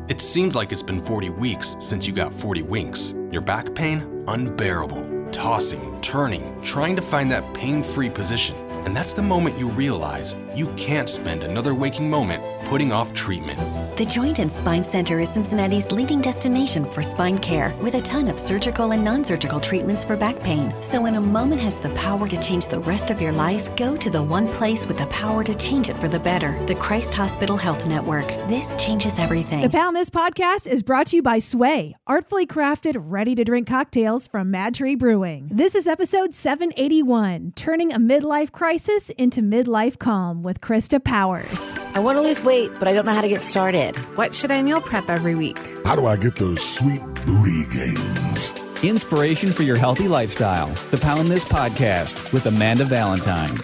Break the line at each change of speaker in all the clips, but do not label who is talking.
It seems like it's been 40 weeks since you got 40 winks. Your back pain? Unbearable. Tossing, turning, trying to find that pain-free position. And that's the moment you realize you can't spend another waking moment putting off treatment.
The Joint and Spine Center is Cincinnati's leading destination for spine care, with a ton of surgical and non-surgical treatments for back pain. So when a moment has the power to change the rest of your life, go to the one place with the power to change it for the better, the Christ Hospital Health Network. This changes everything.
The Pound This podcast is brought to you by Sway, artfully crafted, ready-to-drink cocktails from Mad Tree Brewing. This is episode 781, Turning a Midlife Crisis into Midlife Calm with Krista Powers.
I want to lose weight, but I don't know how to get started.
What should I meal prep every week?
How do I get those sweet booty gains?
Inspiration for your healthy lifestyle. The Pound This podcast with Amanda Valentine.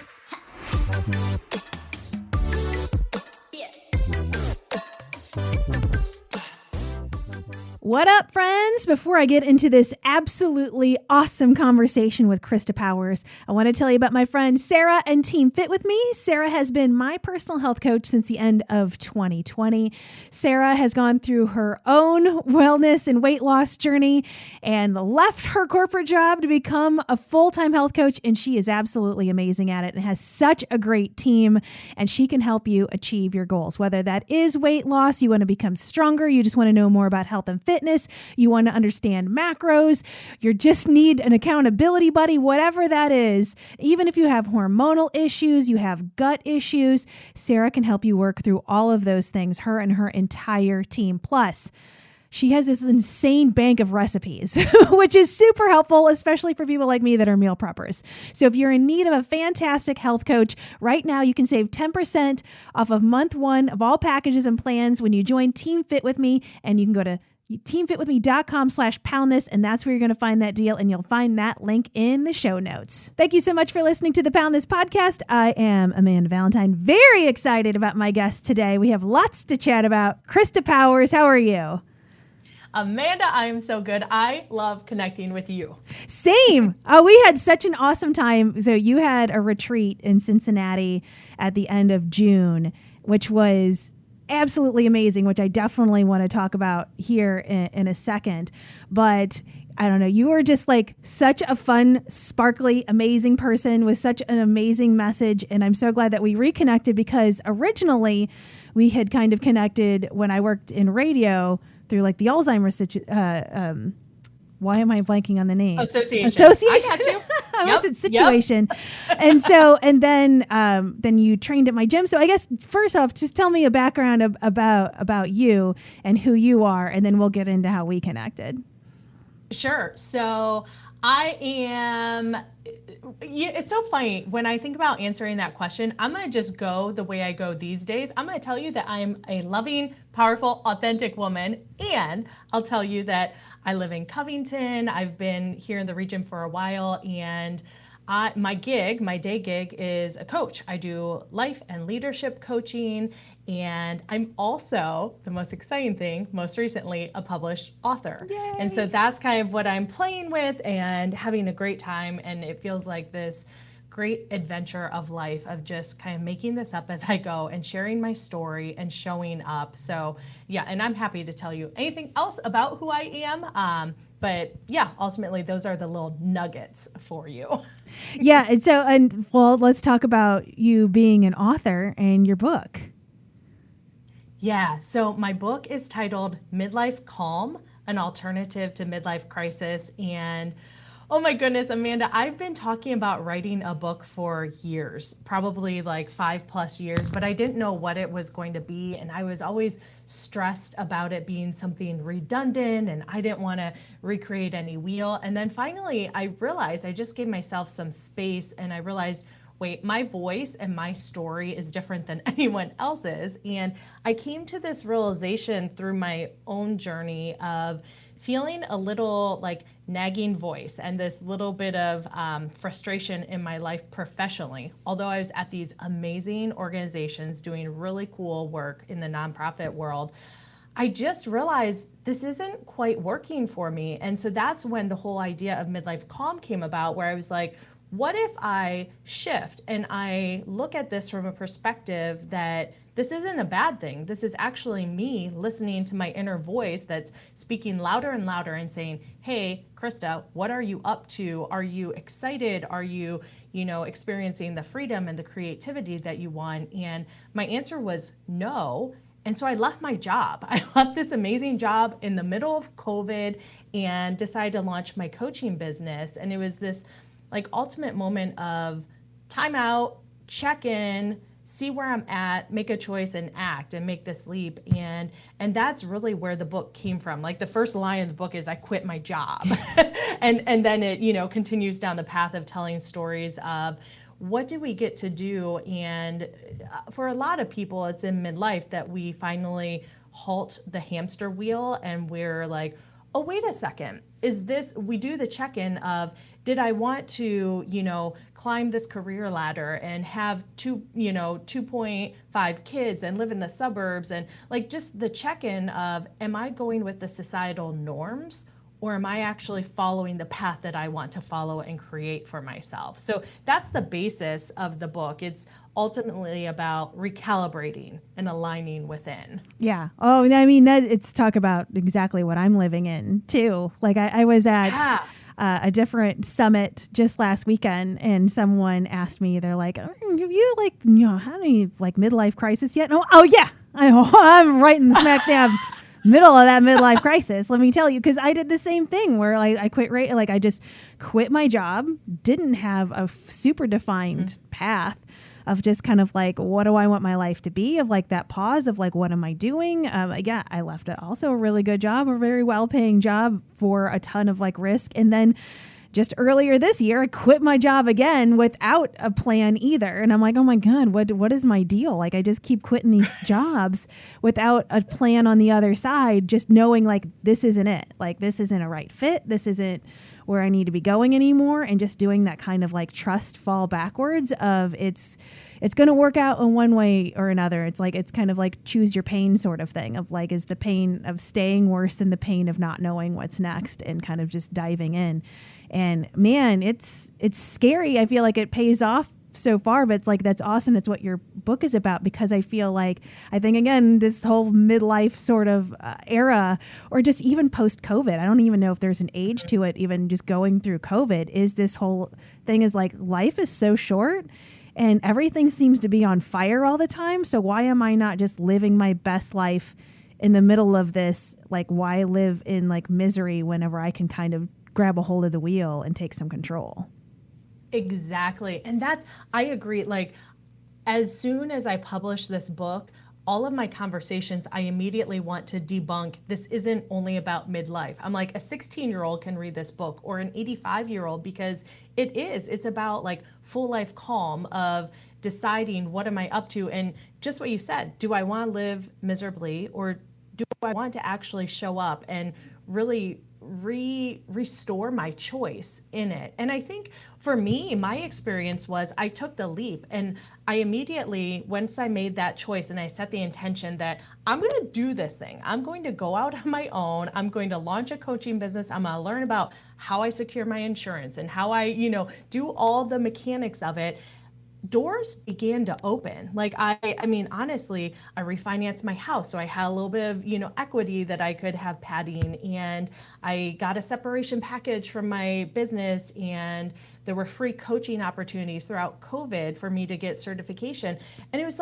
What up, friends? Before I get into this absolutely awesome conversation with Krista Powers, I want to tell you about my friend Sarah and Team Fit With Me. Sarah has been my personal health coach since the end of 2020. Sarah has gone through her own wellness and weight loss journey and left her corporate job to become a full-time health coach, and she is absolutely amazing at it and has such a great team, and she can help you achieve your goals, whether that is weight loss, you want to become stronger, you just want to know more about health and fitness, you want to understand macros, you just need an accountability buddy, whatever that is. Even if you have hormonal issues, you have gut issues, Sarah can help you work through all of those things, her and her entire team. Plus, she has this insane bank of recipes, which is super helpful, especially for people like me that are meal preppers. So if you're in need of a fantastic health coach, right now you can save 10% off of month one of all packages and plans when you join Team Fit With Me, and you can go to teamfitwithme.com/poundthis, and that's where you're going to find that deal, and you'll find that link in the show notes. Thank you so much for listening to the Pound This podcast. I am Amanda Valentine, very excited about my guest today. We have lots to chat about. Krista Powers, how are you?
Amanda, I am so good. I love connecting with you.
Same. Oh, we had such an awesome time. So you had a retreat in Cincinnati at the end of June, which was absolutely amazing, which I definitely want to talk about here in a second. But I don't know, you were just like such a fun, sparkly, amazing person with such an amazing message. And I'm so glad that we reconnected, because originally we had kind of connected when I worked in radio through like the Alzheimer's why am I blanking on the name?
Association.
I
got you.
I almost said situation. And then you trained at my gym. So I guess first off, just tell me a background about you and who you are, and then we'll get into how we connected.
Sure. So I am, it's so funny when I think about answering that question. I'm going to just go the way I go these days. I'm going to tell you that I'm a loving, powerful, authentic woman. And I'll tell you that I live in Covington. I've been here in the region for a while, and my day gig is a coach. I do life and leadership coaching, and I'm also, the most exciting thing, most recently, a published author.
Yay.
And so that's kind of what I'm playing with and having a great time, and it feels like this great adventure of life of just kind of making this up as I go and sharing my story and showing up. So yeah, and I'm happy to tell you anything else about who I am. But yeah, ultimately those are the little nuggets for you.
Yeah. And well, let's talk about you being an author and your book.
Yeah. So my book is titled Midlife Calm, an alternative to midlife crisis. And oh my goodness, Amanda, I've been talking about writing a book for years, probably like 5+ years, but I didn't know what it was going to be. And I was always stressed about it being something redundant, and I didn't want to recreate any wheel. And then finally, I realized, I just gave myself some space, and I realized, wait, my voice and my story is different than anyone else's. And I came to this realization through my own journey of feeling a little like nagging voice and this little bit of frustration in my life professionally. Although I was at these amazing organizations doing really cool work in the nonprofit world, I just realized this isn't quite working for me. And so that's when the whole idea of Midlife Calm came about, where I was like, what if I shift and I look at this from a perspective that this isn't a bad thing. This is actually me listening to my inner voice that's speaking louder and louder and saying, hey, Krista, what are you up to? Are you excited? Are you, experiencing the freedom and the creativity that you want? And my answer was no. And so I left my job. I left this amazing job in the middle of COVID and decided to launch my coaching business. And it was this ultimate moment of time out, check in, see where I'm at, make a choice and act and make this leap. And that's really where the book came from. The first line of the book is I quit my job. and then it, continues down the path of telling stories of what do we get to do? And for a lot of people, it's in midlife that we finally halt the hamster wheel and we're like, oh, wait a second. We do the check-in of, did I want to, climb this career ladder and have 2.5 kids and live in the suburbs and just the check-in of, am I going with the societal norms or am I actually following the path that I want to follow and create for myself? So that's the basis of the book. It's ultimately about recalibrating and aligning within.
Yeah. Oh, I mean, it's talk about exactly what I'm living in too. I was at a different summit just last weekend and someone asked me, they're like, have you had any midlife crisis yet? No. Oh yeah. I'm right in the smack dab middle of that midlife crisis, let me tell you, because I did the same thing where I quit I just quit my job, didn't have a super defined path of just kind of what do I want my life to be, of that pause of what am I doing? I left also a really good job, a very well-paying job for a ton of risk. And then just earlier this year, I quit my job again without a plan either. And I'm like, oh my God, what is my deal? I just keep quitting these jobs without a plan on the other side, just knowing this isn't it. This isn't a right fit. This isn't where I need to be going anymore. And just doing that kind of trust fall backwards of it's going to work out in one way or another. It's kind of choose your pain sort of thing of is the pain of staying worse than the pain of not knowing what's next and kind of just diving in. And man, it's scary. I feel like it pays off so far, but it's that's awesome. It's what your book is about, because I feel I think again, this whole midlife sort of era, or just even post COVID, I don't even know if there's an age to it, even just going through COVID, is this whole thing is life is so short and everything seems to be on fire all the time. So why am I not just living my best life in the middle of this? Why live in misery whenever I can kind of grab a hold of the wheel and take some control?
Exactly. And I agree. As soon as I publish this book, all of my conversations, I immediately want to debunk this isn't only about midlife. I'm a 16-year-old can read this book, or an 85-year-old, because it's about full life calm of deciding what am I up to. And just what you said, do I want to live miserably, or do I want to actually show up and really restore my choice in it? And I think for me, my experience was I took the leap, and I immediately, once I made that choice and I set the intention that I'm going to do this thing, I'm going to go out on my own, I'm going to launch a coaching business, I'm going to learn about how I secure my insurance and how I, do all the mechanics of it. Doors began to open. I mean, honestly, I refinanced my house. So I had a little bit of, equity that I could have padding, and I got a separation package from my business, and there were free coaching opportunities throughout COVID for me to get certification. And it was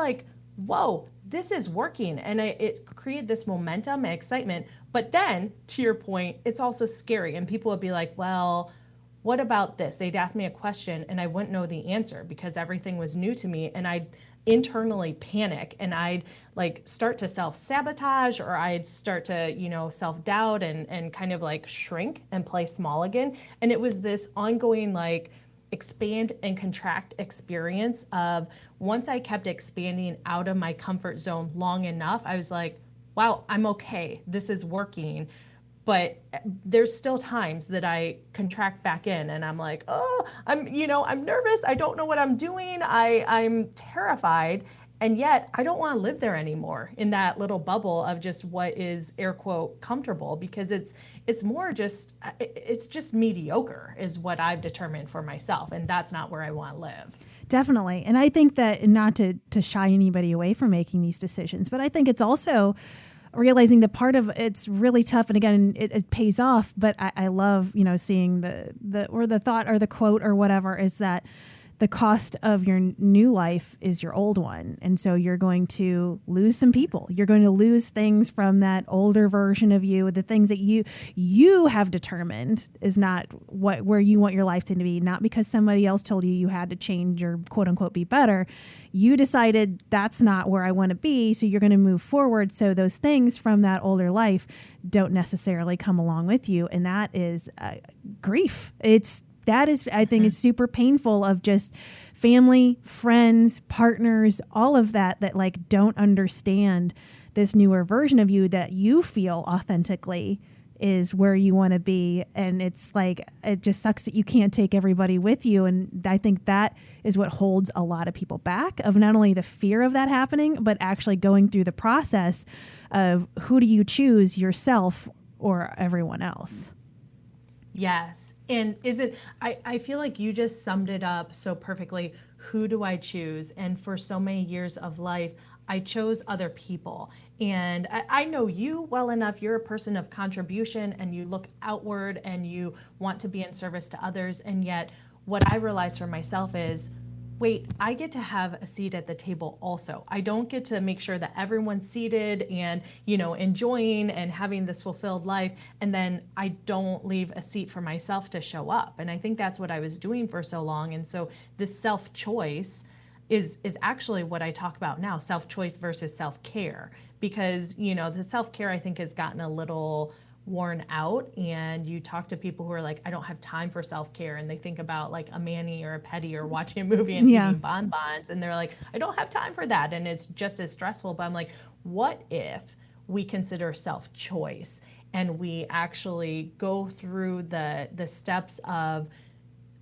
whoa, this is working. And it created this momentum and excitement. But then, to your point, it's also scary. And people would be like, well, what about this? They'd ask me a question and I wouldn't know the answer because everything was new to me, and I'd internally panic and I'd start to self-sabotage, or I'd start to, self-doubt and kind of shrink and play small again. And it was this ongoing expand and contract experience of, once I kept expanding out of my comfort zone long enough, I was like, wow, I'm okay. This is working. But there's still times that I contract back in and I'm I'm nervous. I don't know what I'm doing. I'm terrified. And yet I don't want to live there anymore in that little bubble of just what is air quote comfortable, because it's just mediocre is what I've determined for myself. And that's not where I want to live.
Definitely. And I think that, not to shy anybody away from making these decisions, but I think it's also realizing that part of it's really tough. And again, it pays off. But I love, seeing the thought or the quote or whatever is that the cost of your new life is your old one. And so you're going to lose some people. You're going to lose things from that older version of you, the things that you have determined is not where you want your life to be, not because somebody else told you had to change or quote unquote be better. You decided that's not where I want to be. So you're going to move forward. So those things from that older life don't necessarily come along with you. And that is grief. That is, I think, is super painful of just family, friends, partners, all of that like don't understand this newer version of you that you feel authentically is where you want to be. And it's like, it just sucks that you can't take everybody with you. And I think that is what holds a lot of people back, of not only the fear of that happening, but actually going through the process of who do you choose, yourself or everyone else.
Yes. And I feel like you just summed it up so perfectly. Who do I choose? And for so many years of life, I chose other people. And I know you well enough. You're a person of contribution and you look outward and you want to be in service to others. And yet what I realized for myself is, wait, I get to have a seat at the table also. I don't get to make sure that everyone's seated and, enjoying and having this fulfilled life, and then I don't leave a seat for myself to show up. And I think that's what I was doing for so long. And so this self-choice is actually what I talk about now, self-choice versus self-care, because, the self-care I think has gotten a little worn out, and you talk to people who are like, I don't have time for self-care, and they think about like a mani or a pedi or watching a movie and eating bonbons, and they're like, I don't have time for that, and it's just as stressful. But I'm like, what if we consider self-choice and we actually go through the steps of,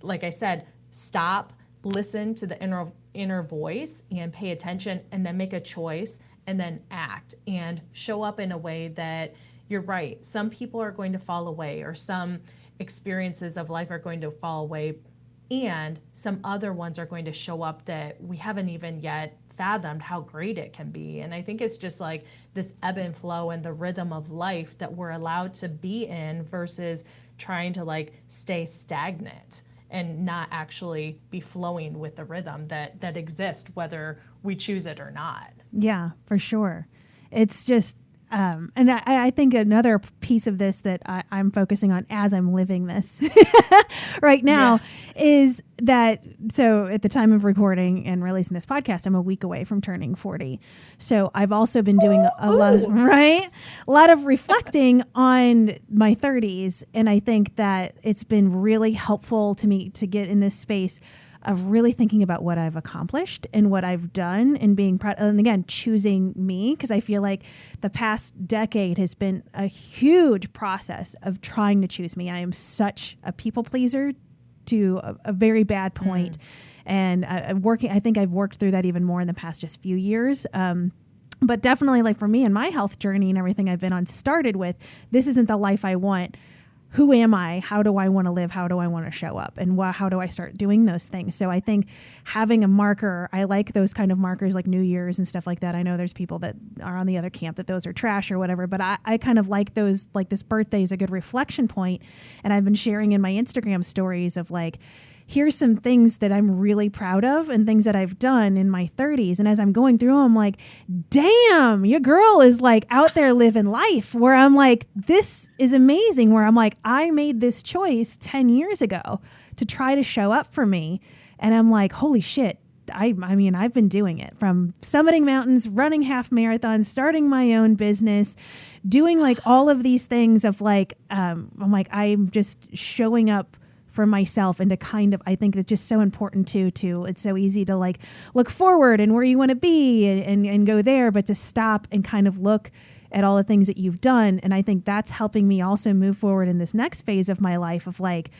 like I said, stop, listen to the inner voice and pay attention, and then make a choice, and then act and show up in a way that, you're right, some people are going to fall away, or some experiences of life are going to fall away, and some other ones are going to show up that we haven't even yet fathomed how great it can be. And I think it's just like this ebb and flow and the rhythm of life that we're allowed to be in versus trying to like stay stagnant and not actually be flowing with the rhythm that exists, whether we choose it or not.
Yeah, for sure. It's just, and I think another piece of this that I'm focusing on as I'm living this right now is that, so at the time of recording and releasing this podcast, I'm a week away from turning 40. So I've also been doing a lot of reflecting on my 30s. And I think that it's been really helpful to me to get in this space of really thinking about what I've accomplished and what I've done, and being proud, and again, choosing me, because I feel like the past decade has been a huge process of trying to choose me. I am such a people pleaser to a very bad point. And I think I've worked through that even more in the past just few years. But definitely, like for me and my health journey and everything I've been on started with, this isn't the life I want. Who am I? How do I want to live? How do I want to show up? And how do I start doing those things? So I think having a marker, I like those kind of markers like New Year's and stuff like that. I know there's people that are on the other camp that those are trash or whatever, but I kind of like those, like this birthday is a good reflection point. And I've been sharing in my Instagram stories of like, here's some things that I'm really proud of and things that I've done in my 30s. And as I'm going through, I'm like, damn, your girl is like out there living life, where I'm like, this is amazing, where I'm like, I made this choice 10 years ago to try to show up for me. And I'm like, holy shit. I mean, I've been doing it, from summiting mountains, running half marathons, starting my own business, doing like all of these things of like, I'm like, I'm just showing up for myself, and to kind of, I think it's just so important to it's so easy to like look forward and where you want to be and go there, but to stop and kind of look at all the things that you've done. And I think that's helping me also move forward in this next phase of my life of like,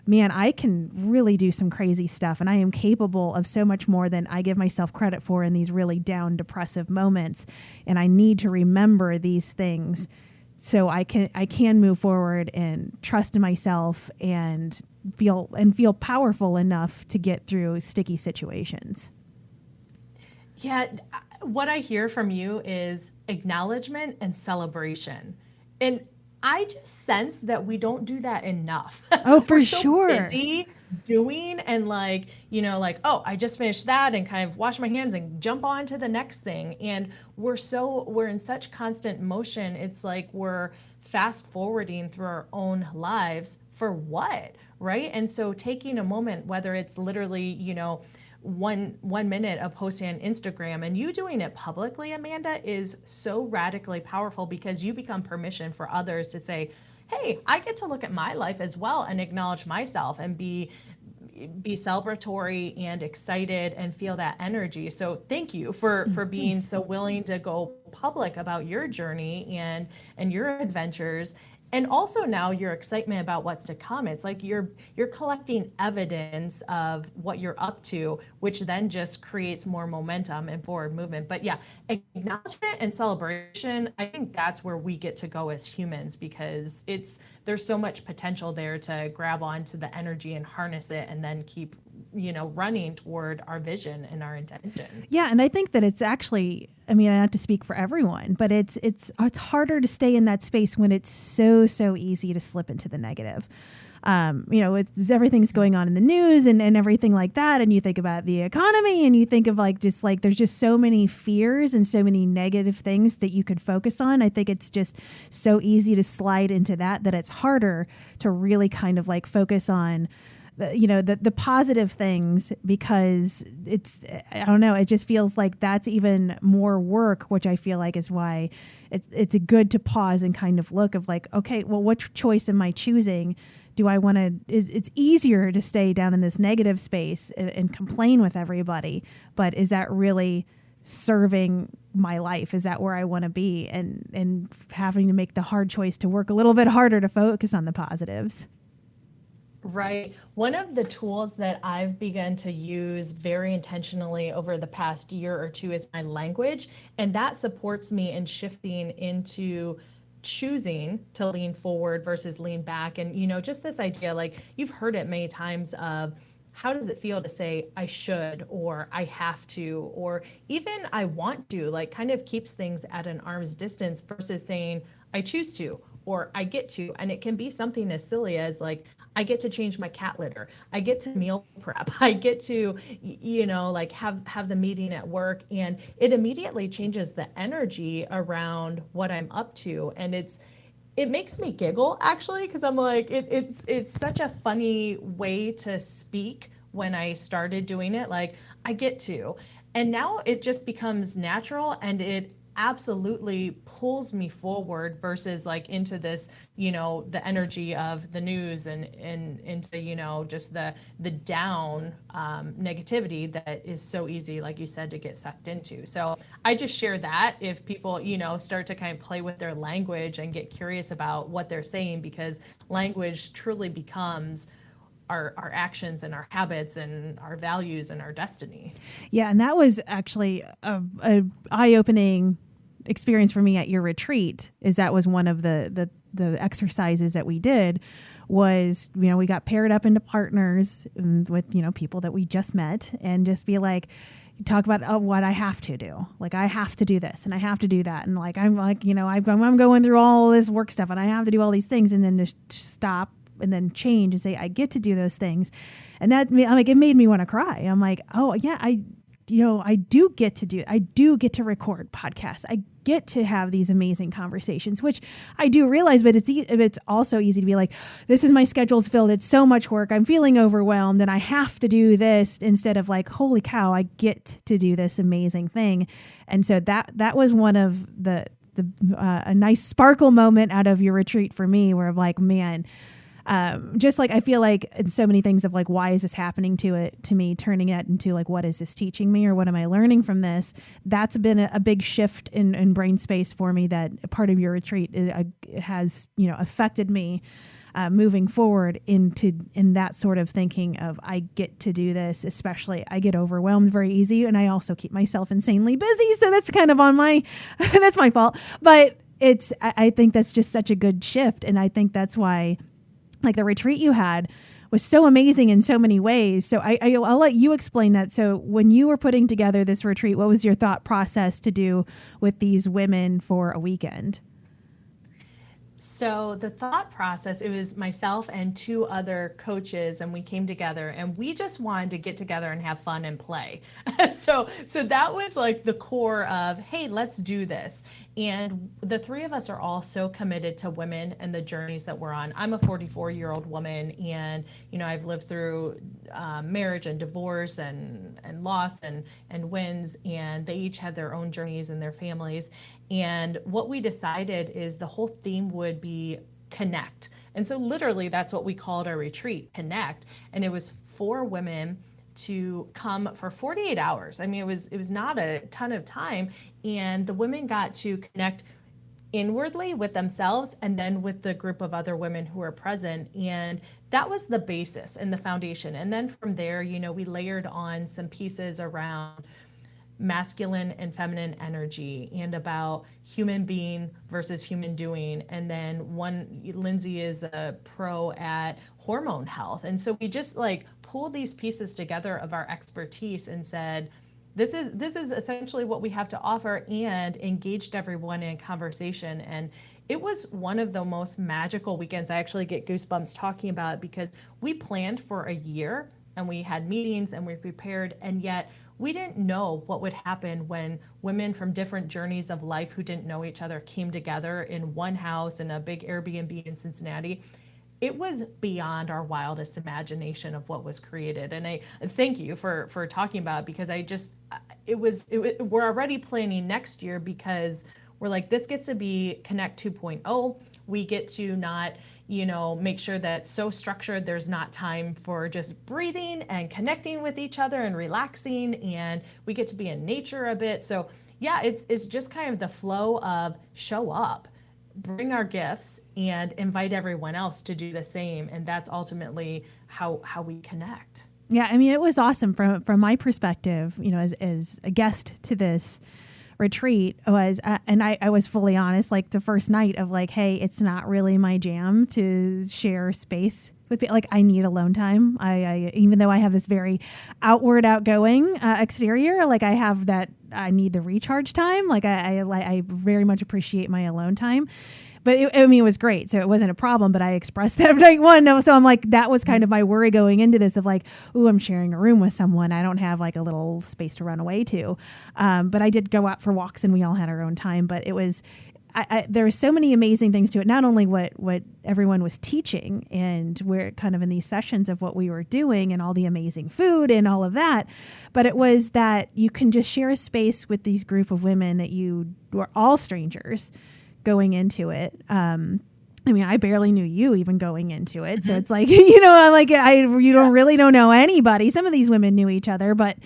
man, I can really do some crazy stuff, and I am capable of so much more than I give myself credit for in these really down, depressive moments. And I need to remember these things so I can move forward and trust in myself and feel powerful enough to get through sticky situations.
Yeah, what I hear from you is acknowledgement and celebration. And I just sense that we don't do that enough.
Oh, for
We're so
sure.
busy doing and oh, I just finished that and kind of wash my hands and jump on to the next thing. And we're in such constant motion. It's like we're fast forwarding through our own lives for what, right? And so taking a moment, whether it's literally, 1 minute of posting on Instagram, and you doing it publicly, Amanda, is so radically powerful because you become permission for others to say, hey, I get to look at my life as well and acknowledge myself and be celebratory and excited and feel that energy. So thank you for being so willing to go public about your journey and your adventures. And also now your excitement about what's to come. It's like you're collecting evidence of what you're up to, which then just creates more momentum and forward movement. But yeah, acknowledgement and celebration, I think that's where we get to go as humans, because there's so much potential there to grab onto the energy and harness it and then keep running toward our vision and our intention.
Yeah, and I think that it's actually, I mean, I have to speak for everyone, but it's harder to stay in that space when it's so easy to slip into the negative. Everything's going on in the news and everything like that, and you think about the economy and you think of there's just so many fears and so many negative things that you could focus on. I think it's just so easy to slide into that it's harder to really kind of focus on the positive things, because I don't know, it just feels like that's even more work, which I feel like is why it's good to pause and kind of look of okay, well, what choice am I choosing? Do I want to, it's easier to stay down in this negative space and complain with everybody, but is that really serving my life? Is that where I want to be? And having to make the hard choice to work a little bit harder to focus on the positives.
Right. One of the tools that I've begun to use very intentionally over the past year or two is my language. And that supports me in shifting into choosing to lean forward versus lean back. And, just this idea, you've heard it many times of, how does it feel to say I should, or I have to, or even I want to, kind of keeps things at an arm's distance versus saying I choose to, or I get to. And it can be something as silly as I get to change my cat litter. I get to meal prep. I get to, have the meeting at work, and it immediately changes the energy around what I'm up to. And it makes me giggle, actually, because I'm it's such a funny way to speak when I started doing it. I get to, and now it just becomes natural, and it absolutely pulls me forward versus into this, the energy of the news and into, just the down negativity that is so easy, like you said, to get sucked into. So I just share that if people, start to kind of play with their language and get curious about what they're saying, because language truly becomes our actions and our habits and our values and our destiny. Yeah.
And that was actually a eye-opening experience for me at your retreat. That was one of the exercises that we did was, we got paired up into partners with, people that we just met, and just be talk about what I have to do. I have to do this and I have to do that. And I'm going through all this work stuff and I have to do all these things, and then just stop and then change and say, I get to do those things. And that it made me want to cry. I'm oh yeah, I do get to record podcasts. I get to have these amazing conversations, which I do realize, but it's also easy to be this is my schedule's filled. It's so much work. I'm feeling overwhelmed and I have to do this, instead of holy cow, I get to do this amazing thing. And so that was one of a nice sparkle moment out of your retreat for me, where man, just like I feel like in so many things of like, why is this happening to me, turning it into like, what is this teaching me or what am I learning from this? That's been a big shift in brain space for me, that part of your retreat has, affected me moving forward in that sort of thinking of, I get to do this, especially I get overwhelmed very easy. And I also keep myself insanely busy. So that's kind of that's my fault. But I think that's just such a good shift. And I think that's why like the retreat you had was so amazing in so many ways. So I'll let you explain that. So when you were putting together this retreat, what was your thought process to do with these women for a weekend?
So the thought process, it was myself and 2 other coaches, and we came together and we just wanted to get together and have fun and play. So that was like the core of, hey, let's do this. And the 3 of us are all so committed to women and the journeys that we're on. I'm a 44-year-old woman, and I've lived through marriage and divorce and loss and wins, and they each had their own journeys and their families. And what we decided is the whole theme would be connect. And so literally that's what we called our retreat, connect. And it was 4 women to come for 48 hours. I mean, it was not a ton of time. And the women got to connect inwardly with themselves and then with the group of other women who were present. And that was the basis and the foundation. And then from there, we layered on some pieces around masculine and feminine energy and about human being versus human doing. And then Lindsay is a pro at hormone health. And so we just like pulled these pieces together of our expertise and said, this is essentially what we have to offer, and engaged everyone in conversation. And it was one of the most magical weekends. I actually get goosebumps talking about it, because we planned for a year and we had meetings and we prepared, and yet we didn't know what would happen when women from different journeys of life who didn't know each other came together in one house in a big Airbnb in Cincinnati. It was beyond our wildest imagination of what was created. And I thank you for talking about it, because we're already planning next year, because we're like, this gets to be Connect 2.0. We get to not, make sure that it's so structured, there's not time for just breathing and connecting with each other and relaxing. And we get to be in nature a bit. So yeah, it's just kind of the flow of show up, bring our gifts, and invite everyone else to do the same. And that's ultimately how we connect.
Yeah, I mean, it was awesome from my perspective, as a guest to this retreat was, and I was fully honest, like the first night of like, hey, it's not really my jam to share space with people. Like I need alone time. I even though I have this very outgoing exterior, like I need the recharge time. Like I very much appreciate my alone time. But it was great. So it wasn't a problem, but I expressed that night one. So I'm like, that was kind of my worry going into this of like, ooh, I'm sharing a room with someone. I don't have like a little space to run away to. But I did go out for walks and we all had our own time. But it was, there are so many amazing things to it. Not only what everyone was teaching and we're kind of in these sessions of what we were doing and all the amazing food and all of that, but it was that you can just share a space with these group of women that you were all strangers going into it. I mean, I barely knew you even going into it. So it's like, you don't know anybody. Some of these women knew each other, but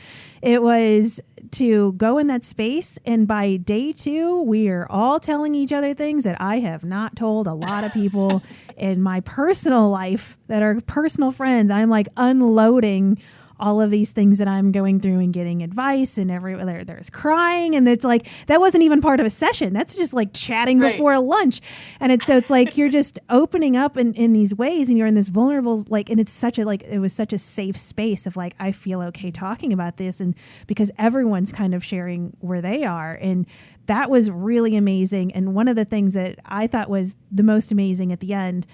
it was to go in that space. And by day 2, we are all telling each other things that I have not told a lot of people in my personal life that are personal friends. I'm like unloading all of these things that I'm going through and getting advice, and there's crying, and it's like that wasn't even part of a session. That's just like chatting before lunch, and it's like you're just opening up in these ways, and you're in this vulnerable and it's it was such a safe space of like I feel okay talking about this, and because everyone's kind of sharing where they are, and that was really amazing. And one of the things that I thought was the most amazing at the end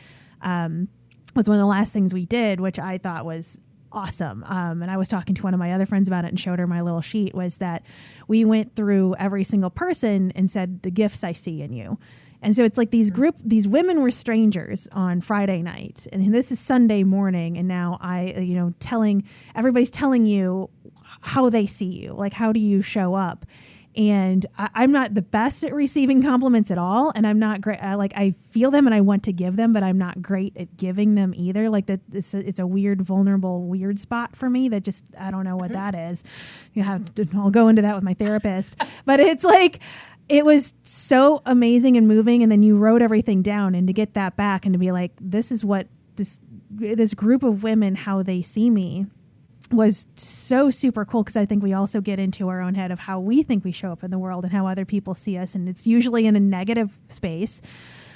was one of the last things we did, which I thought was awesome. And I was talking to one of my other friends about it and showed her my little sheet, was that we went through every single person and said, the gifts I see in you. And so it's like these women were strangers on Friday night, and this is Sunday morning. And now everybody's telling you how they see you, like, how do you show up? And I'm not the best at receiving compliments at all. And I'm not great. I feel them and I want to give them, but I'm not great at giving them either. Like that, it's a weird, vulnerable, weird spot for me that just, I don't know what that is. I'll go into that with my therapist, but it's like, it was so amazing and moving. And then you wrote everything down, and to get that back and to be like, this is what this group of women, how they see me, was so super cool, because I think we also get into our own head of how we think we show up in the world and how other people see us, and it's usually in a negative space.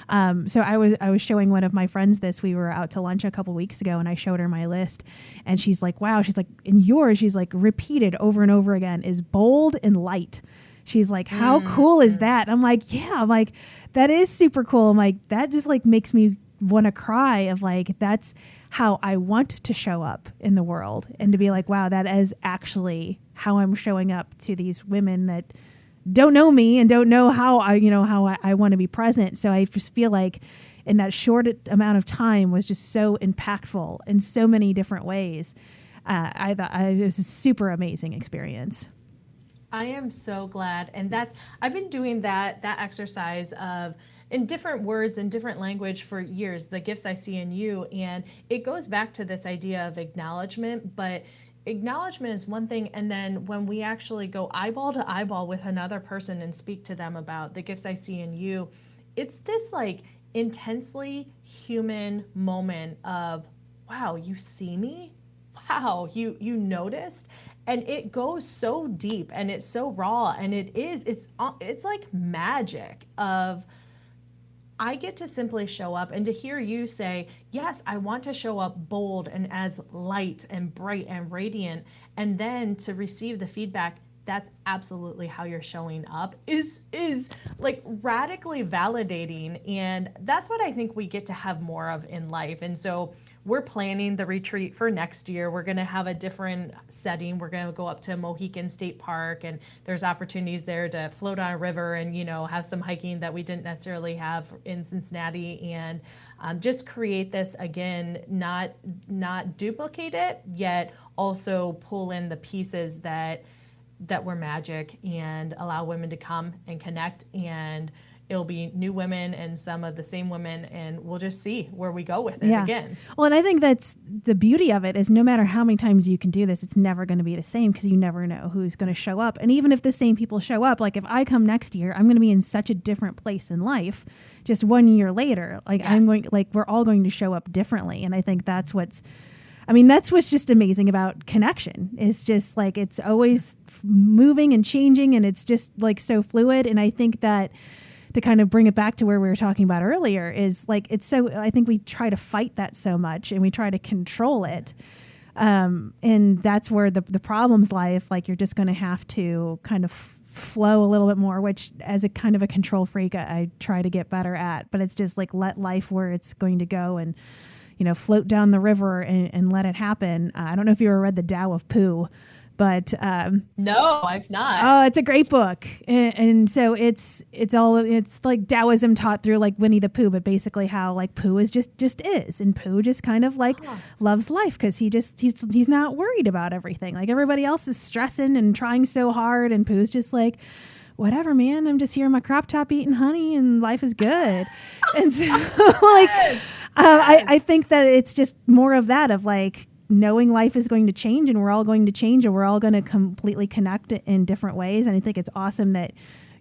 So I was showing one of my friends this. We were out to lunch a couple weeks ago, and I showed her my list, and she's like, wow, she's like, in yours, she's like, repeated over and over again is bold and light. She's like, how cool is that? I'm like, yeah, I'm like, that is super cool. I'm like, that just like makes me want to cry of like, that's how I want to show up in the world, and to be like, wow, that is actually how I'm showing up to these women that don't know me and don't know how I want to be present. So I just feel like in that short amount of time was just so impactful in so many different ways. I thought it was a super amazing experience.
I am so glad. And I've been doing that exercise of, in different words and different language for years, the gifts I see in you. And it goes back to this idea of acknowledgement, but acknowledgement is one thing. And then when we actually go eyeball to eyeball with another person and speak to them about the gifts I see in you, it's this like intensely human moment of, wow, you see me? Wow, you noticed? And it goes so deep, and it's so raw, and it's like magic of, I get to simply show up, and to hear you say, yes, I want to show up bold and as light and bright and radiant, and then to receive the feedback, that's absolutely how you're showing up, is like radically validating. And that's what I think we get to have more of in life. And so we're planning the retreat for next year. We're going to have a different setting. We're going to go up to Mohican State Park, and there's opportunities there to float on a river and, have some hiking that we didn't necessarily have in Cincinnati, and just create this again, not duplicate it, yet also pull in the pieces that were magic, and allow women to come and connect, and it'll be new women and some of the same women, and we'll just see where we go with it again.
Well, and I think that's the beauty of it, is no matter how many times you can do this, it's never going to be the same, because you never know who's going to show up. And even if the same people show up, like if I come next year, I'm going to be in such a different place in life just 1 year later. Like we're all going to show up differently. And I think that's what's just amazing about connection. It's just like, it's always moving and changing, and it's just like so fluid. And I think that, to kind of bring it back to where we were talking about earlier, is like, I think we try to fight that so much, and we try to control it. And that's where the problems lie. If like, you're just going to have to kind of flow a little bit more, which as a kind of a control freak, I try to get better at, but it's just like, let life where it's going to go, and, float down the river and let it happen. I don't know if you ever read The Tao of Pooh, but
no, I've not.
Oh, it's a great book, and so it's like Taoism taught through like Winnie the Pooh, but basically how like Pooh is just is, and Pooh just kind of like loves life, because he's not worried about everything. Like everybody else is stressing and trying so hard, and Pooh's just like, whatever, man, I'm just here in my crop top eating honey, and life is good. And so like, I think that it's just more of that, of like, knowing life is going to change, and we're all going to change, and we're all going to completely connect in different ways. And I think it's awesome that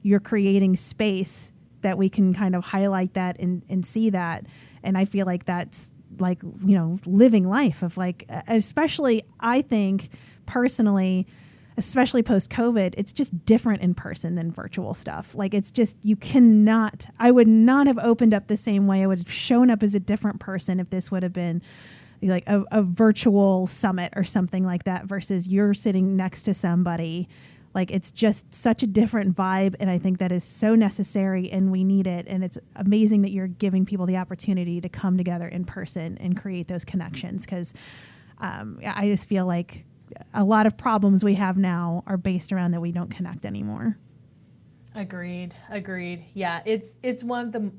you're creating space that we can kind of highlight that and see that. And I feel like that's like, living life of like, especially I think personally, especially post-COVID, it's just different in person than virtual stuff. Like, it's just, I would not have opened up the same way. I would have shown up as a different person if this would have been like a virtual summit or something like that, versus you're sitting next to somebody. Like, it's just such a different vibe. And I think that is so necessary, and we need it. And it's amazing that you're giving people the opportunity to come together in person and create those connections. Cause I just feel like a lot of problems we have now are based around that we don't connect anymore.
Agreed. Yeah, it's one of the,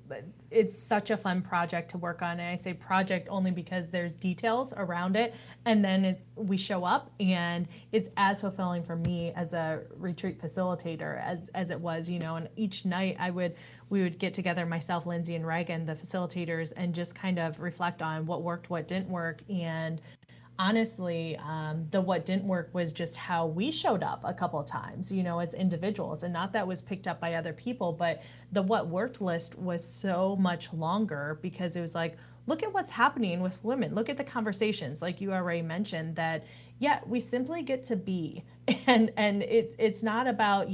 it's such a fun project to work on. And I say project only because there's details around it. And then we show up, and it's as fulfilling for me as a retreat facilitator as it was, and each night we would get together, myself, Lindsay, and Reagan, the facilitators, and just kind of reflect on what worked, what didn't work. And honestly, the what didn't work was just how we showed up a couple of times, as individuals. And not that was picked up by other people, but the what worked list was so much longer because it was like, look at what's happening with women. Look at the conversations, like you already mentioned, that, yeah, we simply get to be. And it's not about,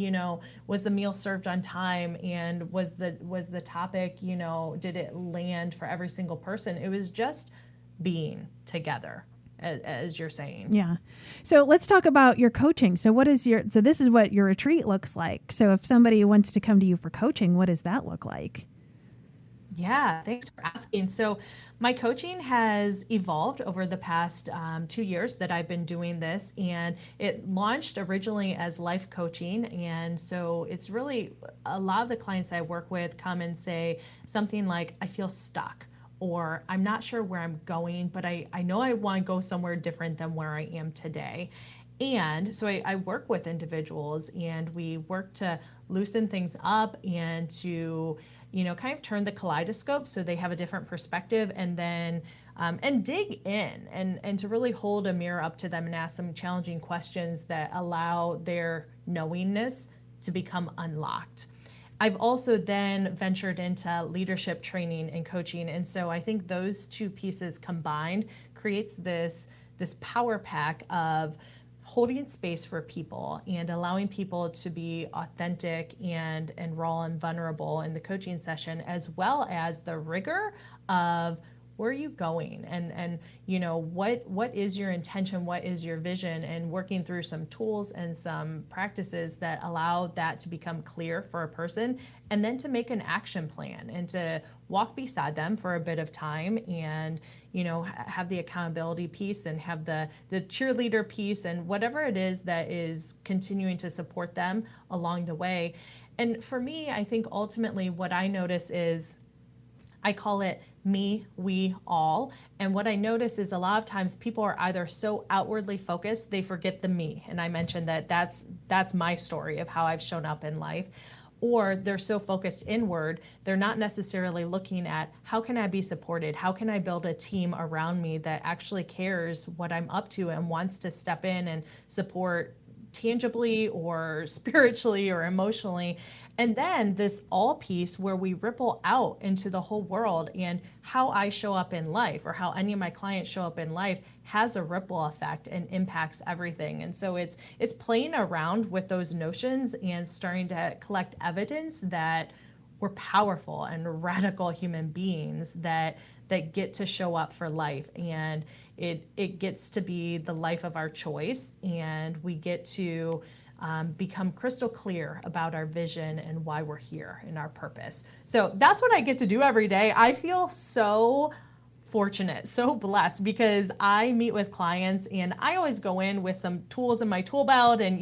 was the meal served on time, and was the topic, did it land for every single person? It was just being together, as you're saying.
Yeah. So let's talk about your coaching. So this is what your retreat looks like. So if somebody wants to come to you for coaching, what does that look like?
Yeah, thanks for asking. So my coaching has evolved over the past 2 years that I've been doing this, and it launched originally as life coaching. And so it's really, a lot of the clients I work with come and say something like, I feel stuck, or I'm not sure where I'm going, but I know I want to go somewhere different than where I am today. And so I work with individuals, and we work to loosen things up and to, kind of turn the kaleidoscope so they have a different perspective, and then and dig in and to really hold a mirror up to them and ask some challenging questions that allow their knowingness to become unlocked. I've also then ventured into leadership training and coaching. And so I think those two pieces combined creates this power pack of holding space for people and allowing people to be authentic and raw and vulnerable in the coaching session, as well as the rigor of where are you going, and what is your intention, what is your vision, and working through some tools and some practices that allow that to become clear for a person, and then to make an action plan and to walk beside them for a bit of time, and have the accountability piece and have the cheerleader piece and whatever it is that is continuing to support them along the way. And for me, I think ultimately what I notice is, I call it me, we, all. And what I notice is a lot of times people are either so outwardly focused, they forget the me. And I mentioned that's my story of how I've shown up in life. Or they're so focused inward, they're not necessarily looking at how can I be supported? How can I build a team around me that actually cares what I'm up to and wants to step in and support tangibly or spiritually or emotionally. And then this all piece where we ripple out into the whole world, and how I show up in life or how any of my clients show up in life has a ripple effect and impacts everything. And so it's playing around with those notions and starting to collect evidence that we're powerful and radical human beings that get to show up for life, and it gets to be the life of our choice, and we get to become crystal clear about our vision and why we're here and our purpose. So that's what I get to do every day. I feel so fortunate, so blessed, because I meet with clients and I always go in with some tools in my tool belt and,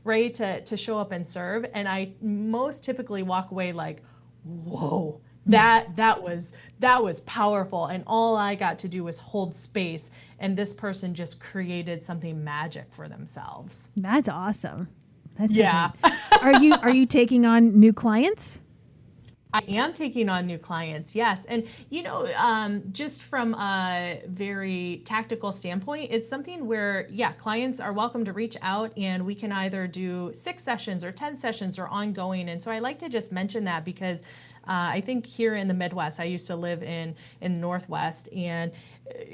ready to show up and serve. And I most typically walk away like, whoa, that was powerful. And all I got to do was hold space. And this person just created something magic for themselves.
That's awesome. That's
yeah.
Are you taking on new clients?
I am taking on new clients, yes. And, just from a very tactical standpoint, it's something where, clients are welcome to reach out, and we can either do 6 sessions or 10 sessions or ongoing. And so I like to just mention that because I think here in the Midwest, I used to live in the Northwest, and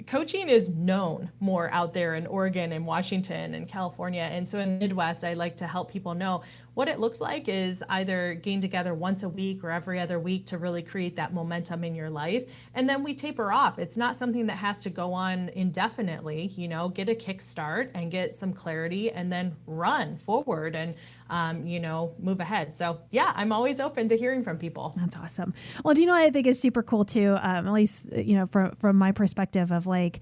coaching is known more out there in Oregon and Washington and California. And so in the Midwest, I like to help people know what it looks like is either getting together once a week or every other week to really create that momentum in your life. And then we taper off. It's not something that has to go on indefinitely, get a kickstart and get some clarity and then run forward and, move ahead. So I'm always open to hearing from people.
That's awesome. Well, do you know what I think is super cool too? At least, from my perspective of like,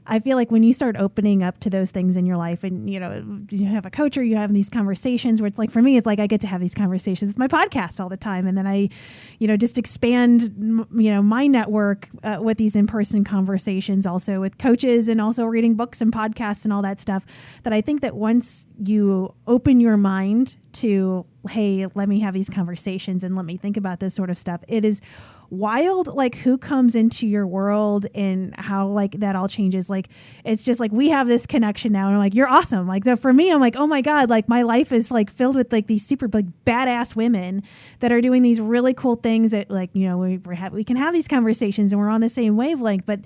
I feel like when you start opening up to those things in your life and, you have a coach or you have these conversations where it's like, for me, it's like I get to have these conversations with my podcast all the time. And then I, just expand, my network with these in-person conversations, also with coaches and also reading books and podcasts and all that stuff, that I think that once you open your mind to, hey, let me have these conversations and let me think about this sort of stuff, it is wild, like who comes into your world and how like that all changes. Like, it's just like, we have this connection now and I'm like, you're awesome. Like for me, I'm like, oh my God, like my life is like filled with like these super like badass women that are doing these really cool things that like, we can have these conversations and we're on the same wavelength. But,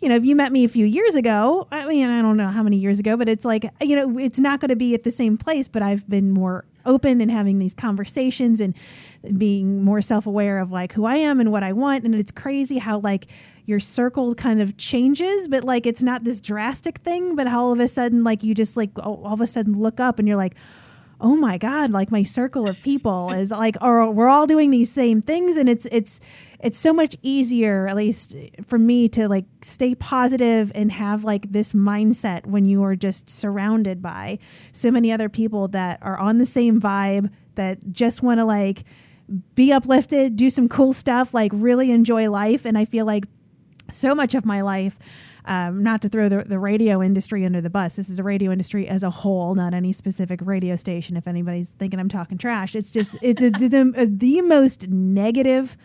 if you met me a few years ago, I mean, I don't know how many years ago, but it's like, it's not going to be at the same place, but I've been more open and having these conversations and being more self-aware of like who I am and what I want. And it's crazy how like your circle kind of changes, but like, it's not this drastic thing, but all of a sudden, like you just like all of a sudden look up and you're like, oh my God, like my circle of people is like, or we're all doing these same things. And it's so much easier, at least for me, to like stay positive and have like this mindset when you are just surrounded by so many other people that are on the same vibe, that just want to like be uplifted, do some cool stuff, like really enjoy life. And I feel like so much of my life, not to throw the radio industry under the bus, this is a radio industry as a whole, not any specific radio station. If anybody's thinking I'm talking trash, it's just, the most negative.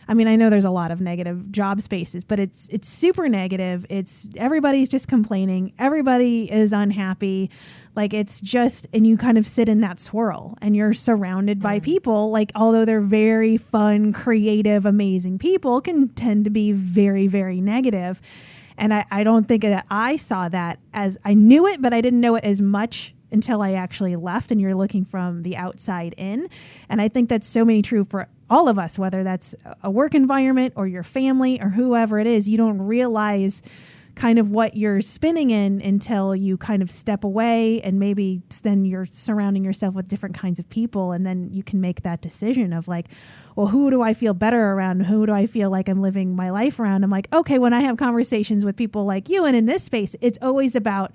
I mean, I know there's a lot of negative job spaces, but it's super negative. Everybody's just complaining. Everybody is unhappy. Like it's just, and you kind of sit in that swirl and you're surrounded by people, like, although they're very fun, creative, amazing people, can tend to be very, very negative. And I don't think that I saw that as, I knew it, but I didn't know it as much until I actually left, and you're looking from the outside in. And I think that's so many true for all of us, whether that's a work environment or your family or whoever it is. You don't realize kind of what you're spinning in until you kind of step away, and maybe then you're surrounding yourself with different kinds of people. And then you can make that decision of like, well, who do I feel better around? Who do I feel like I'm living my life around? I'm like, okay, when I have conversations with people like you and in this space, it's always about,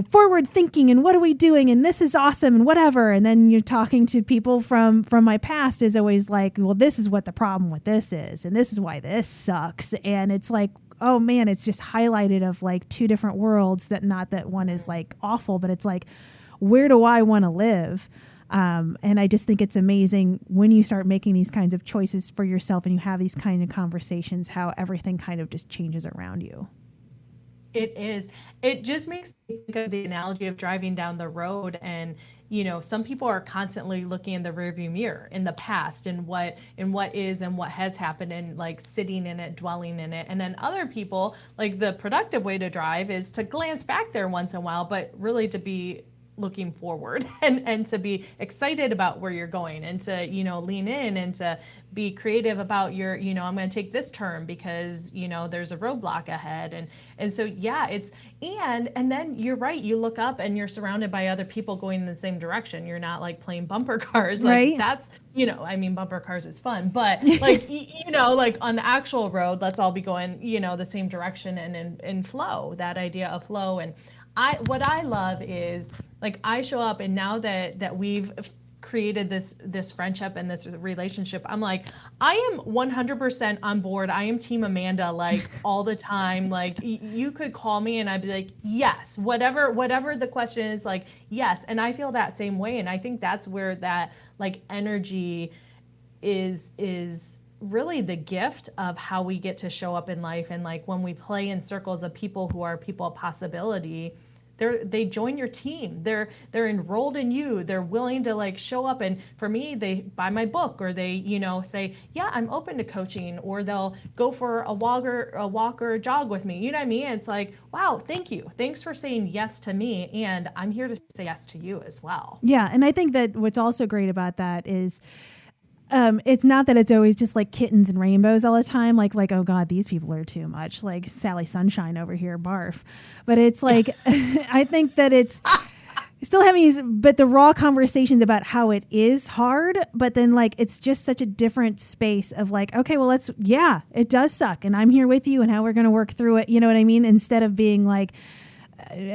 forward thinking and what are we doing? And this is awesome and whatever. And then you're talking to people from my past is always like, well, this is what the problem with this is. And this is why this sucks. And it's like, oh man, it's just highlighted of like two different worlds, that not that one is like awful, but it's like, where do I want to live? And I just think it's amazing when you start making these kinds of choices for yourself and you have these kind of conversations, how everything kind of just changes around you.
It is. It just makes me think of the analogy of driving down the road, and some people are constantly looking in the rearview mirror in the past and what is and what has happened, and like sitting in it, dwelling in it. And then other people, like the productive way to drive is to glance back there once in a while, but really to be looking forward and to be excited about where you're going, and to lean in and to be creative about your I'm going to take this turn because there's a roadblock ahead, and so yeah, it's and then you're right, you look up and you're surrounded by other people going in the same direction. You're not like playing bumper cars, like
right?
That's bumper cars is fun, but like like on the actual road, let's all be going the same direction and in flow, that idea of flow. And what I love is, like, I show up, and now that we've created this friendship and this relationship, I'm like, I am 100% on board. I am Team Amanda, like all the time. Like you could call me and I'd be like, yes, whatever the question is, like, yes. And I feel that same way. And I think that's where that like energy is really the gift of how we get to show up in life. And like when we play in circles of people who are people of possibility, they join your team. They're enrolled in you. They're willing to like show up. And for me, they buy my book, or they, say, yeah, I'm open to coaching, or they'll go for a walk or a jog with me. You know what I mean? It's like, wow, thank you. Thanks for saying yes to me. And I'm here to say yes to you as well.
Yeah. And I think that what's also great about that is, it's not that it's always just like kittens and rainbows all the time. Like, oh God, these people are too much. Like Sally Sunshine over here, barf. But it's like, I think that it's still having these, but the raw conversations about how it is hard, but then like, it's just such a different space of like, okay, well, it does suck. And I'm here with you and how we're going to work through it. You know what I mean? Instead of being like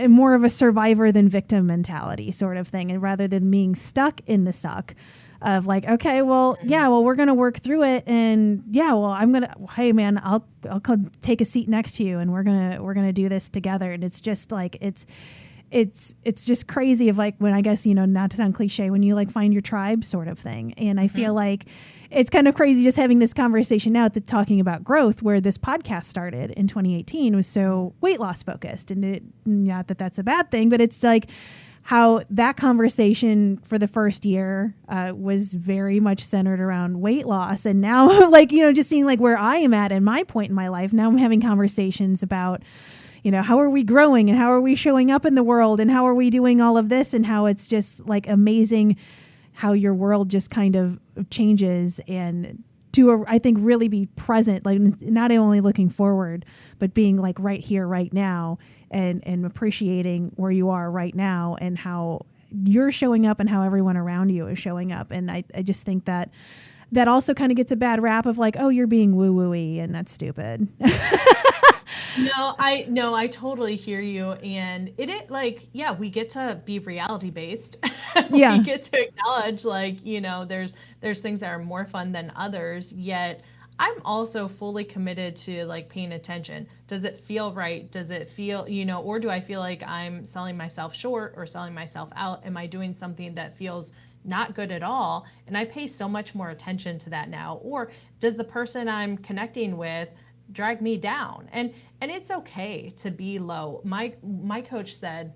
more of a survivor than victim mentality sort of thing. And rather than being stuck in the suck of like, okay, well, we're going to work through it. And hey man, I'll come take a seat next to you and we're going to do this together. And it's just like, it's just crazy of like when I guess, not to sound cliche, when you like find your tribe sort of thing. And I feel like it's kind of crazy just having this conversation now talking about growth, where this podcast started in 2018 was so weight loss focused. And not that that's a bad thing, but it's like how that conversation for the first year was very much centered around weight loss. And now like, just seeing like where I am at in my point in my life, now I'm having conversations about, how are we growing and how are we showing up in the world and how are we doing all of this, and how it's just like amazing how your world just kind of changes, and I think really be present, like not only looking forward, but being like right here, right now, and appreciating where you are right now and how you're showing up and how everyone around you is showing up. And I just think that also kind of gets a bad rap of like, oh, you're being woo-woo-y and that's stupid.
I totally hear you. And we get to be reality based.
Yeah.
We get to acknowledge like, there's things that are more fun than others, yet I'm also fully committed to like paying attention. Does it feel right? Does it feel, or do I feel like I'm selling myself short or selling myself out? Am I doing something that feels not good at all? And I pay so much more attention to that now. Or does the person I'm connecting with drag me down? And it's okay to be low. My coach said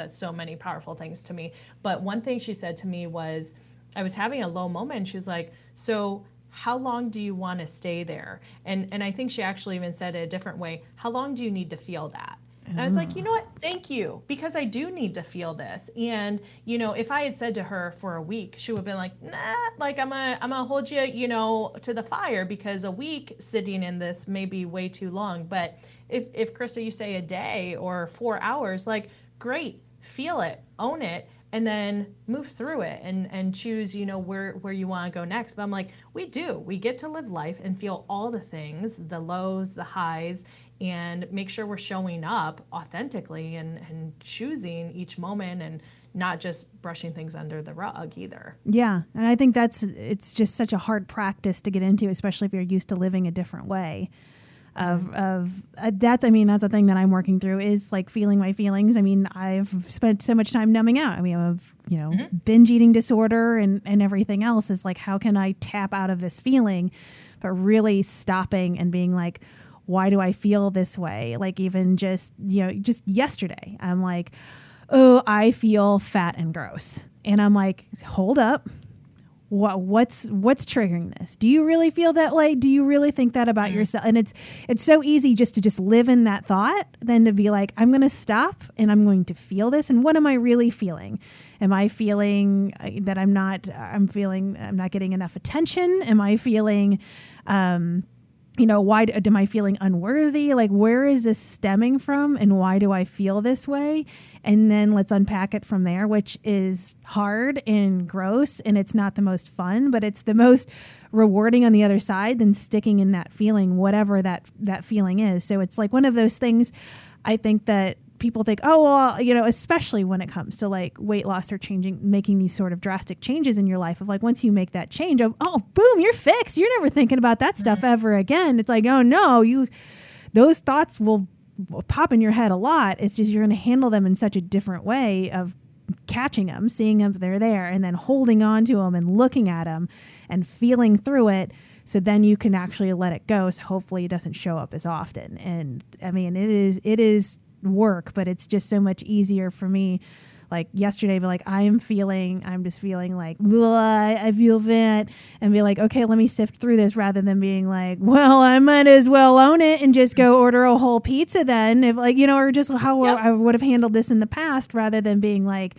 so many powerful things to me, but one thing she said to me was, I was having a low moment and she's like, so how long do you want to stay there? And I think she actually even said it a different way. How long do you need to feel that? And I was like, you know what? Thank you. Because I do need to feel this. And, if I had said to her for a week, she would have been like, nah, like I'm gonna hold you, to the fire, because a week sitting in this may be way too long. But if Krista, you say a day or 4 hours, like great, feel it, own it, and then move through it and choose, where you want to go next. But I'm like, we get to live life and feel all the things, the lows, the highs, and make sure we're showing up authentically and choosing each moment and not just brushing things under the rug either.
Yeah. And I think it's just such a hard practice to get into, especially if you're used to living a different way. That's the thing that I'm working through is like feeling my feelings. I mean, I've spent so much time numbing out. I mean, I've, binge eating disorder and everything else is like, how can I tap out of this feeling, but really stopping and being like, why do I feel this way? Like even just yesterday, I'm like, oh, I feel fat and gross. And I'm like, hold up. What's triggering this? Do you really feel that way? Do you really think that about yourself? And it's so easy just to live in that thought than to be like, I'm going to stop and I'm going to feel this. And what am I really feeling? Am I feeling that I'm not getting enough attention? Am I feeling, why am I feeling unworthy? Like, where is this stemming from? And why do I feel this way? And then let's unpack it from there, which is hard and gross. And it's not the most fun, but it's the most rewarding on the other side than sticking in that feeling, whatever that feeling is. So it's like one of those things I think that people think, oh, well, especially when it comes to like weight loss or making these sort of drastic changes in your life of like, once you make that change of, oh, boom, you're fixed. You're never thinking about that stuff ever again. It's like, oh no, those thoughts will pop in your head a lot. It's just, you're going to handle them in such a different way of catching them, seeing them, they're there, and then holding on to them and looking at them and feeling through it. So then you can actually let it go. So hopefully it doesn't show up as often. And I mean, it is work, but it's just so much easier for me. Like yesterday, be like, I'm just feeling like, I feel fat, and be like, okay, let me sift through this, rather than being like, well, I might as well own it and just go order a whole pizza then, if like, or just how I would have handled this in the past, rather than being like,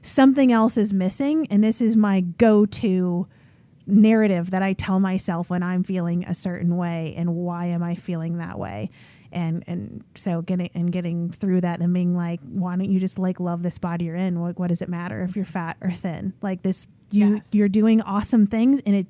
something else is missing and this is my go-to narrative that I tell myself when I'm feeling a certain way and why am I feeling that way. And so getting through that and being like, why don't you just like love this body you're in? What does it matter if you're fat or thin? Like this, you're doing awesome things, and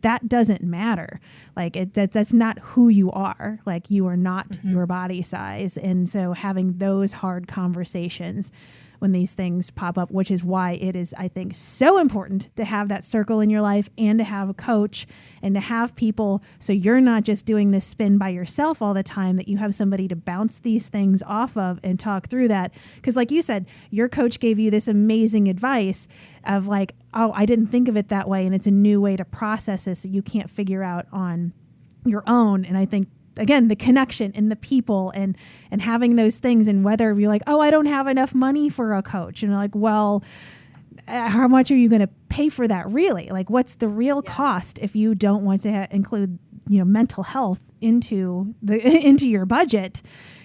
that doesn't matter. Like that's not who you are. Like you are not your body size. And so having those hard conversations when these things pop up, which is why it is, I think, so important to have that circle in your life and to have a coach and to have people, so you're not just doing this spin by yourself all the time, that you have somebody to bounce these things off of and talk through that. Because like you said, your coach gave you this amazing advice of like, oh, I didn't think of it that way, and it's a new way to process this that you can't figure out on your own. And I think, again, the connection and the people and having those things, and whether you're like, oh, I don't have enough money for a coach. And like, well, how much are you going to pay for that really? Like, what's the real cost if you don't want to include, mental health into your budget?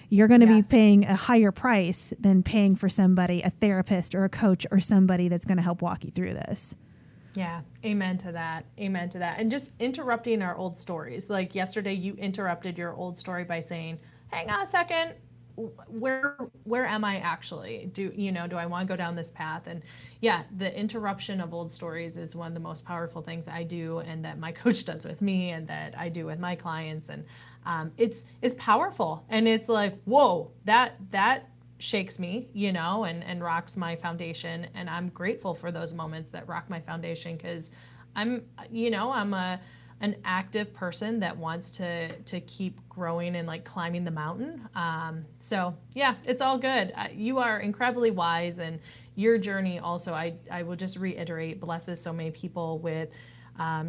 You're going to be paying a higher price than paying for somebody, a therapist or a coach or somebody that's going to help walk you through this.
Yeah. Amen to that. Amen to that. And just interrupting our old stories. Like yesterday, you interrupted your old story by saying, hang on a second, where am I actually? Do I want to go down this path? And yeah, the interruption of old stories is one of the most powerful things I do, and that my coach does with me, and that I do with my clients. And it's powerful. And it's like, whoa, that shakes me, and rocks my foundation. And I'm grateful for those moments that rock my foundation, because I'm an active person that wants to keep growing and like climbing the mountain. So yeah, it's all good. You are incredibly wise, and your journey also, I will just reiterate, blesses so many people with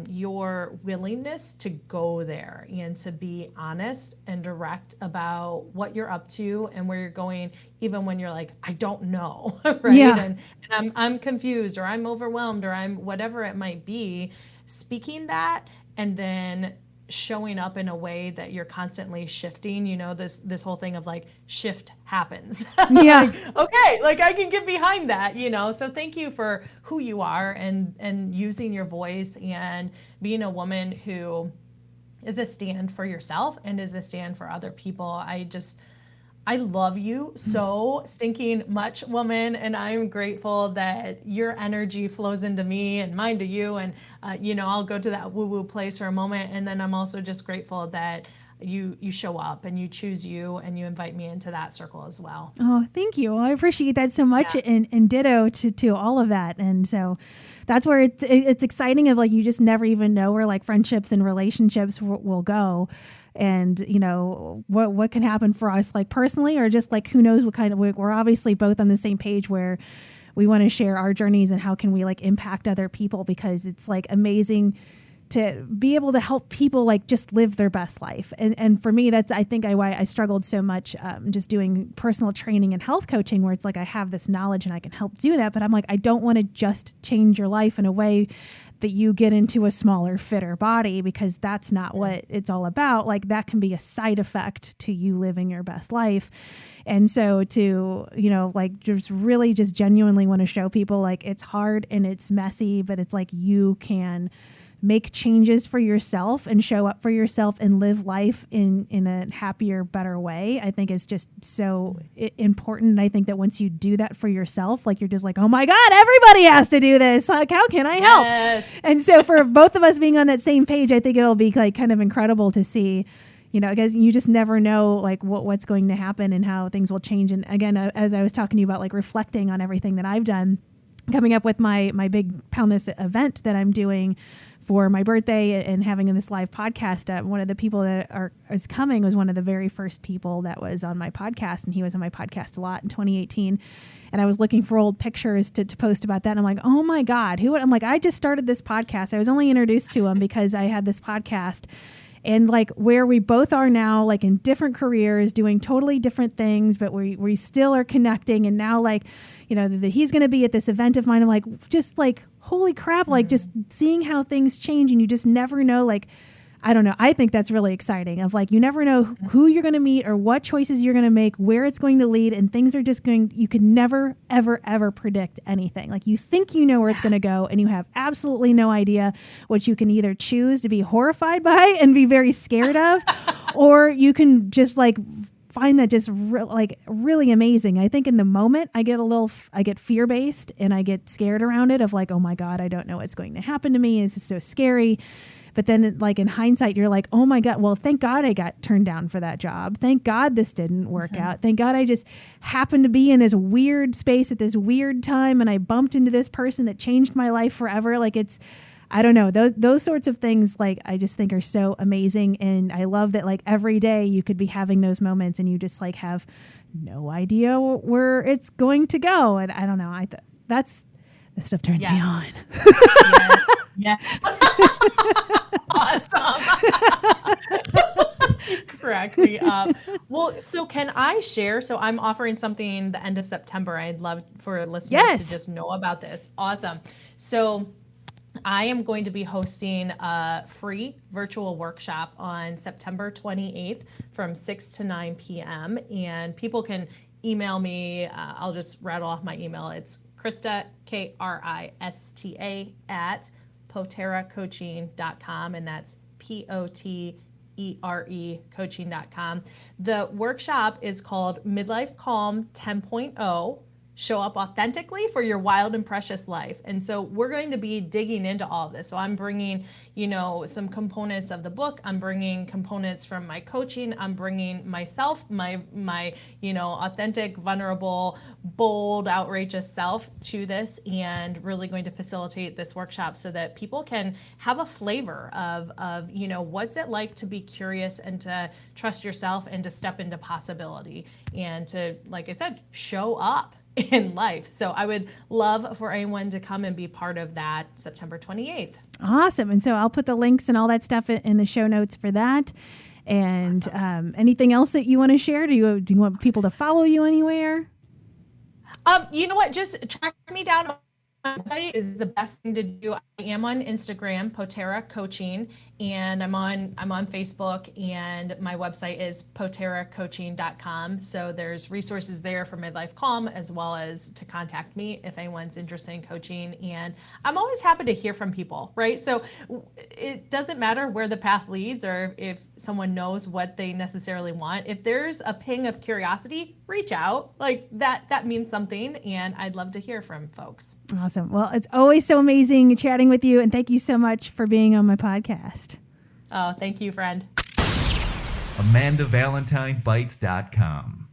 your willingness to go there and to be honest and direct about what you're up to and where you're going, even when you're like, I don't know, right?
Yeah.
And I'm confused, or I'm overwhelmed, or I'm whatever it might be. Speaking that, and then showing up in a way that you're constantly shifting, this whole thing of like shift happens.
Yeah.
Like, okay, like I can get behind that, So thank you for who you are and using your voice and being a woman who is a stand for yourself and is a stand for other people. I love you so stinking much, woman, and I'm grateful that your energy flows into me and mine to you. And, I'll go to that woo-woo place for a moment. And then I'm also just grateful that you show up and you choose you and you invite me into that circle as well.
Oh, thank you. I appreciate that so much. Yeah. And ditto to all of that. And so that's where it's exciting of like, you just never even know where like friendships and relationships will go. And, what can happen for us, like personally, or just like, who knows what kind of, we're obviously both on the same page where we want to share our journeys and how can we like impact other people, because it's like amazing to be able to help people like just live their best life. And for me, that's, I think why I struggled so much just doing personal training and health coaching, where it's like, I have this knowledge and I can help do that. But I'm like, I don't want to just change your life in a way that you get into a smaller, fitter body, because that's not what it's all about. Like that can be a side effect to you living your best life. And so to, like just really just genuinely want to show people like it's hard and it's messy, but it's like you can make changes for yourself and show up for yourself and live life in a happier, better way, I think is just so important. And I think that once you do that for yourself, like you're just like, oh my God, everybody has to do this. Like, how can I help?
Yes.
And so for both of us being on that same page, I think it'll be like kind of incredible to see, because you just never know like what's going to happen and how things will change. And again, as I was talking to you about like reflecting on everything that I've done, coming up with my big Pound This event that I'm doing for my birthday and having this live podcast, one of the people that is coming was one of the very first people that was on my podcast, and he was on my podcast a lot in 2018. And I was looking for old pictures to post about that. And I'm like, oh my God, I'm like, I just started this podcast. I was only introduced to him because I had this podcast. And like where we both are now, like in different careers, doing totally different things, but we still are connecting. And now like, that he's going to be at this event of mine. I'm like, just like, holy crap, like just seeing how things change, and you just never know, like, I don't know. I think that's really exciting of like, you never know who you're going to meet or what choices you're going to make, where it's going to lead, and things are just you can never, ever, ever predict anything. Like you think you know where it's going to go and you have absolutely no idea, what you can either choose to be horrified by and be very scared of, or you can just like find that just really amazing. I think in the moment I get fear-based and I get scared around it of like, oh my God, I don't know what's going to happen to me. This is so scary. But then like in hindsight, you're like, oh my God, well, thank God I got turned down for that job. Thank God this didn't work out. Thank God I just happened to be in this weird space at this weird time and I bumped into this person that changed my life forever. Like I don't know, those sorts of things, like I just think are so amazing. And I love that like every day you could be having those moments and you just like have no idea where it's going to go. And I don't know, this stuff turns me on.
Yeah. Awesome. Crack me up. Well, so can I share? So I'm offering something the end of September. I'd love for listeners to just know about this. Awesome. So I am going to be hosting a free virtual workshop on September 28th from 6 to 9 p.m. And people can email me. I'll just rattle off my email. It's Krista, Krista, at PotereCoaching.com, and that's POTERE coaching.com. The workshop is called Midlife Calm 10.0. Show up authentically for your wild and precious life. And so we're going to be digging into all of this. So I'm bringing, some components of the book. I'm bringing components from my coaching. I'm bringing myself, my authentic, vulnerable, bold, outrageous self to this, and really going to facilitate this workshop so that people can have a flavor of what's it like to be curious and to trust yourself and to step into possibility and to, like I said, show up in life. So I would love for anyone to come and be part of that September 28th.
Awesome. And so I'll put the links and all that stuff in the show notes for that. And anything else that you want to share? Do you want people to follow you anywhere?
You know what? Just track me down. My website is the best thing to do. I am on Instagram, Potere Coaching, and I'm on Facebook, and my website is PotereCoaching.com. So there's resources there for Midlife Calm, as well as to contact me if anyone's interested in coaching. And I'm always happy to hear from people, right? So it doesn't matter where the path leads or if someone knows what they necessarily want. If there's a ping of curiosity, reach out. Like that means something, and I'd love to hear from folks.
Awesome. Well, it's always so amazing chatting with you, and thank you so much for being on my podcast.
Oh, thank you, friend.
AmandaValentineBites.com